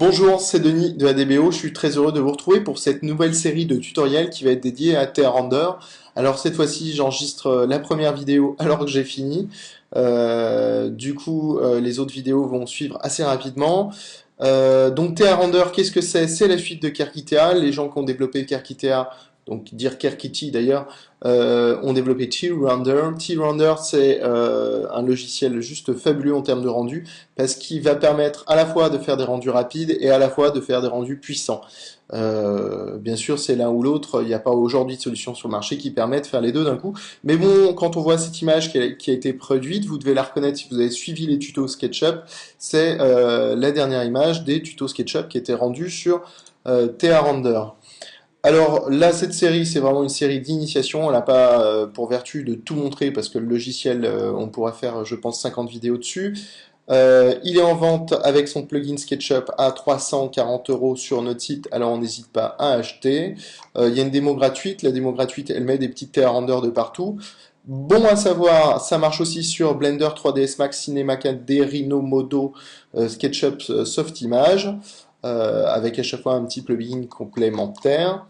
Bonjour, c'est Denis de ADBO, je suis très heureux de vous retrouver pour cette nouvelle série de tutoriels qui va être dédiée à TheaRender. Alors cette fois-ci, j'enregistre la première vidéo alors que j'ai fini. Les autres vidéos vont suivre assez rapidement. Donc TheaRender, qu'est-ce que c'est? C'est la suite de Kerkitea. Les gens qui ont développé Kerkitea, donc dire Kerkiti d'ailleurs, ont développé TheaRender. TheaRender, c'est un logiciel juste fabuleux en termes de rendu, parce qu'il va permettre à la fois de faire des rendus rapides et à la fois de faire des rendus puissants. Bien sûr, c'est l'un ou l'autre, il n'y a pas aujourd'hui de solution sur le marché qui permet de faire les deux d'un coup. Mais bon, quand on voit cette image qui a été produite, vous devez la reconnaître si vous avez suivi les tutos SketchUp. C'est la dernière image des tutos SketchUp qui étaient rendus sur TheaRender. Alors là, cette série, c'est vraiment une série d'initiation. Elle n'a pas pour vertu de tout montrer parce que le logiciel, on pourra faire, je pense, 50 vidéos dessus. Il est en vente avec son plugin SketchUp à 340 € sur notre site, alors on n'hésite pas à acheter. Il y a une démo gratuite. La démo gratuite, elle met des petits TheaRender de partout. Bon à savoir, ça marche aussi sur Blender 3ds Max, Cinema 4D, Rhino, Modo, SketchUp Softimage, avec à chaque fois un petit plugin complémentaire.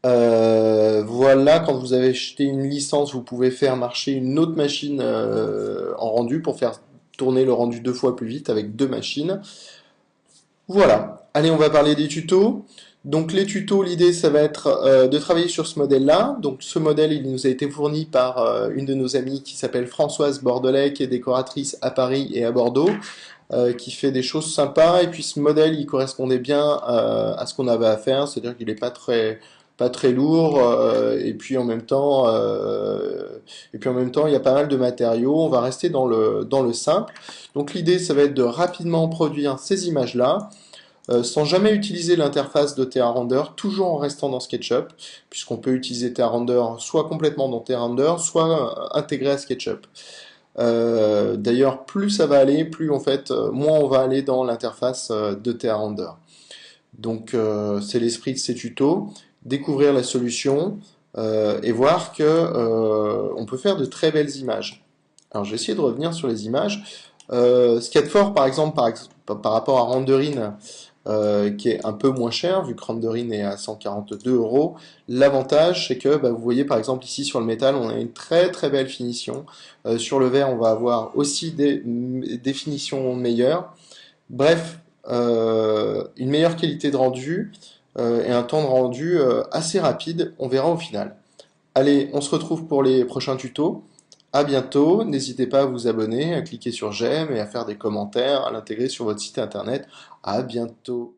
Voilà, quand vous avez acheté une licence, vous pouvez faire marcher une autre machine en rendu pour faire tourner le rendu 2 fois plus vite avec 2 machines. Voilà. Allez, on va parler des tutos. Donc les tutos, l'idée, ça va être de travailler sur ce modèle-là. Donc ce modèle, il nous a été fourni par une de nos amies qui s'appelle Françoise Bordelais, qui est décoratrice à Paris et à Bordeaux, qui fait des choses sympas. Et puis ce modèle, il correspondait bien à ce qu'on avait à faire, c'est-à-dire qu'il n'est pas très lourd, et puis en même temps, il y a pas mal de matériaux. On va rester dans le simple. Donc l'idée, ça va être de rapidement produire ces images-là, sans jamais utiliser l'interface de TheaRender, toujours en restant dans SketchUp, puisqu'on peut utiliser TheaRender soit complètement dans TheaRender, soit intégré à SketchUp. D'ailleurs, plus ça va aller, moins on va aller dans l'interface de TheaRender. Donc, c'est l'esprit de ces tutos, découvrir la solution et voir que on peut faire de très belles images. Alors, je vais essayer de revenir sur les images. Ce qu'il y a de fort, par exemple, par rapport à Renderin, qui est un peu moins cher, vu que Renderin est à 142 €. L'avantage, c'est que vous voyez par exemple ici sur le métal, on a une très très belle finition. Sur le verre, on va avoir aussi des finitions meilleures. Bref, une meilleure qualité de rendu et un temps de rendu assez rapide, on verra au final. Allez, on se retrouve pour les prochains tutos. À bientôt, n'hésitez pas à vous abonner, à cliquer sur j'aime et à faire des commentaires, à l'intégrer sur votre site internet. À bientôt.